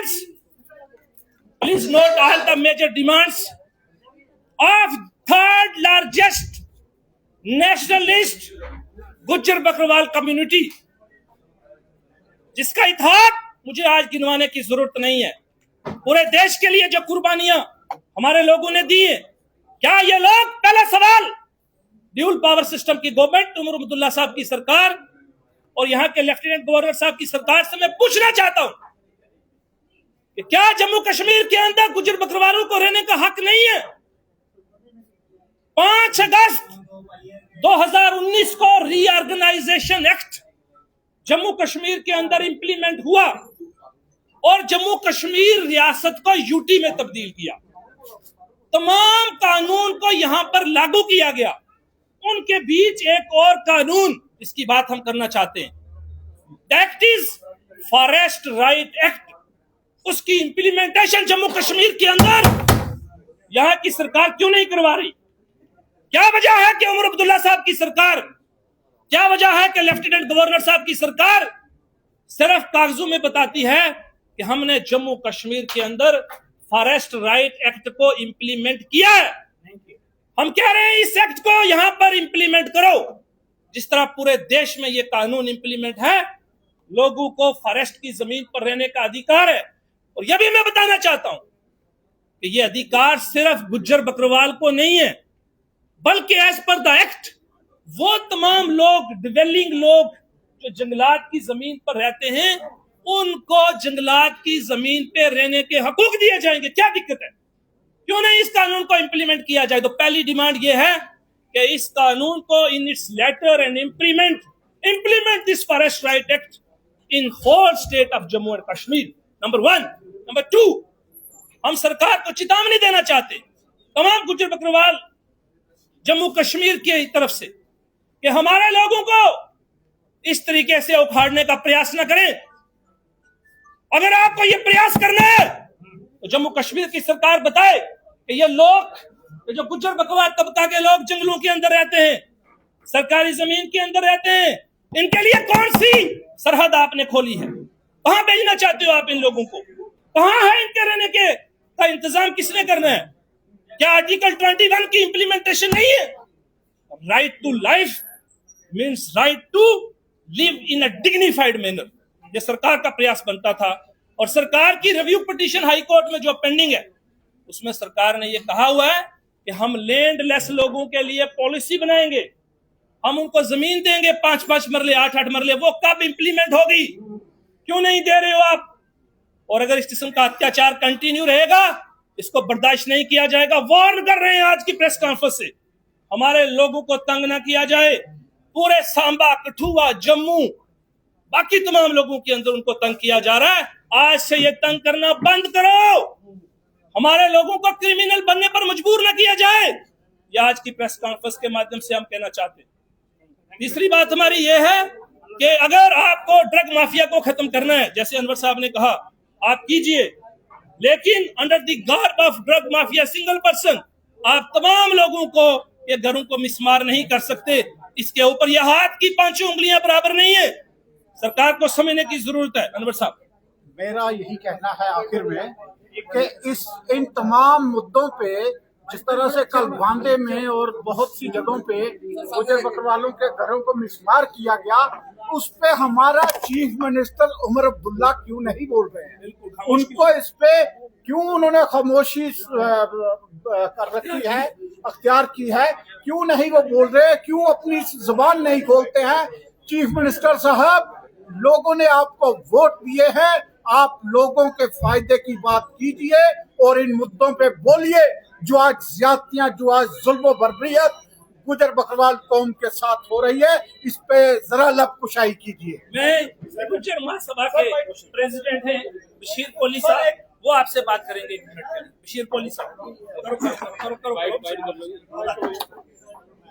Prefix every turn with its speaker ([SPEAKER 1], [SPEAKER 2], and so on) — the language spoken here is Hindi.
[SPEAKER 1] demands. Please note all the major demands of third largest nationalist Gujjar Bakarwal community, जिसका इतिहास मुझे आज गिनवाने की जरूरत नहीं है। पूरे देश के लिए जो कुर्बानियां हमारे लोगों ने दी है, क्या ये लोग, पहला सवाल ड्यूल पावर सिस्टम की गवर्नमेंट उमर अब्दुल्ला साहब की सरकार और यहाँ के लेफ्टिनेंट गवर्नर साहब की सरकार से मैं पूछना चाहता हूं कि क्या जम्मू कश्मीर के अंदर गुज्जर बकरवालों को रहने का हक नहीं है? 5 अगस्त 2019 को रीऑर्गेनाइजेशन एक्ट जम्मू कश्मीर के अंदर इंप्लीमेंट हुआ और जम्मू कश्मीर रियासत को यूटी में तब्दील किया। तमाम कानून को यहां पर लागू किया गया। उनके बीच एक और कानून, इसकी बात हम करना चाहते हैं, that is forest right act. उसकी इंप्लीमेंटेशन जम्मू कश्मीर के अंदर यहां की सरकार क्यों नहीं करवा रही? क्या वजह है कि उमर अब्दुल्ला साहब की सरकार, क्या वजह है कि लेफ्टिनेंट गवर्नर साहब की सरकार सिर्फ कागजों में बताती है कि हमने जम्मू कश्मीर के अंदर फॉरेस्ट राइट एक्ट को इंप्लीमेंट किया है? हम कह रहे हैं इस एक्ट को यहां पर इंप्लीमेंट करो, जिस तरह पूरे देश में यह कानून इंप्लीमेंट है। लोगों को फॉरेस्ट की जमीन पर रहने का अधिकार है। और यह भी मैं बताना चाहता हूं कि यह अधिकार सिर्फ गुज्जर बकरवाल को नहीं है, बल्कि एज पर द एक्ट वो तमाम लोग, डिवेलिंग लोग जो जंगलात की जमीन पर रहते हैं, उनको जंगलात की जमीन पे रहने के हकूक दिए जाएंगे। क्या दिक्कत है? क्यों नहीं इस कानून को इंप्लीमेंट किया जाए? तो पहली डिमांड यह है कि इस कानून को in its letter and implement this forest right act in whole state of Jammu and Kashmir, number 1। Number 2, हम सरकार को चेतावनी देना चाहते तमाम गुज्जर बकरवाल जम्मू कश्मीर की तरफ से कि हमारे लोगों को इस तरीके से उखाड़ने का प्रयास न करें। अगर आपको यह प्रयास करना है तो जम्मू कश्मीर की सरकार बताए कि ये लोग, जो गुज्जर बकरवाल तबका के लोग जंगलों के अंदर रहते हैं, सरकारी जमीन के अंदर रहते हैं, इनके लिए कौन सी सरहद आपने खोली है? कहां भेजना चाहते हो आप इन लोगों को? कहां है इनके रहने के का इंतजाम किसने करना है? क्या आर्टिकल 21 की इंप्लीमेंटेशन नहीं है? Right to life means right to live in a dignified manner. यह सरकार का प्रयास बनता था। और सरकार की रिव्यू पिटीशन हाई कोर्ट में जो पेंडिंग है, उसमें सरकार ने यह कहा हुआ है कि हम लैंडलेस लोगों के लिए पॉलिसी बनाएंगे, हम उनको जमीन देंगे 5-5 मरले, 8-8 मरले। वो कब इंप्लीमेंट होगी? क्यों नहीं दे रहे हो आप? और अगर इस किस्म का अत्याचार कंटिन्यू रहेगा, इसको बर्दाश्त नहीं किया जाएगा। वार्न कर रहे हैं आज की प्रेस कॉन्फ्रेंस से, हमारे लोगों को तंग ना किया जाए। पूरे सांबा, कठुआ, जम्मू, बाकी तमाम लोगों के अंदर उनको तंग किया जा रहा है। आज से ये तंग करना बंद करो। हमारे लोगों को क्रिमिनल बनने पर मजबूर ना किया जाए। यह आज की प्रेस कॉन्फ्रेंस के माध्यम से हम कहना चाहते हैं। तीसरी बात हमारी यह है कि अगर आपको ड्रग माफिया को खत्म करना है, जैसे अनवर साहब ने कहा, आप कीजिए, लेकिन under the guard of drug mafia single person आप तमाम लोगों को, ये घरों को मिसमार नहीं कर सकते। इसके ऊपर यह हाथ की 5 उंगलियां बराबर नहीं है। सरकार को समझने की जरूरत है। अनवर साहब,
[SPEAKER 2] मेरा यही कहना है आखिर में कि इन तमाम मुद्दों पे, जिस तरह से कल बांदे में और बहुत सी जगहों पे गुज्जर बकरवालों के घरों को मिसमार किया गया, उस पे हमारा चीफ मिनिस्टर उमर अब्दुल्ला क्यों नहीं बोल रहे हैं? उनको इस पे क्यों उन्होंने खामोशी कर रखी है, अख्तियार की है? क्यों नहीं वो बोल रहे? क्यों अपनी जुबान नहीं खोलते हैं? चीफ मिनिस्टर साहब, लोगों ने आपको वोट दिए हैं, आप लोगों के फायदे की बात कीजिए और इन मुद्दों पे बोलिए। जो आज ज्यादतियां, जो आज जुल्म बर्बरियत गुज्जर बकरवाल कौम के साथ हो रही है, इस पे जरा लब कुशाई कीजिए।
[SPEAKER 1] मैं गुज्जर महासभा के प्रेसिडेंट हैं बशीर कोहली साहब, वो आपसे बात करेंगे 1 मिनट के लिए। बशीर कोहली साहब, करो।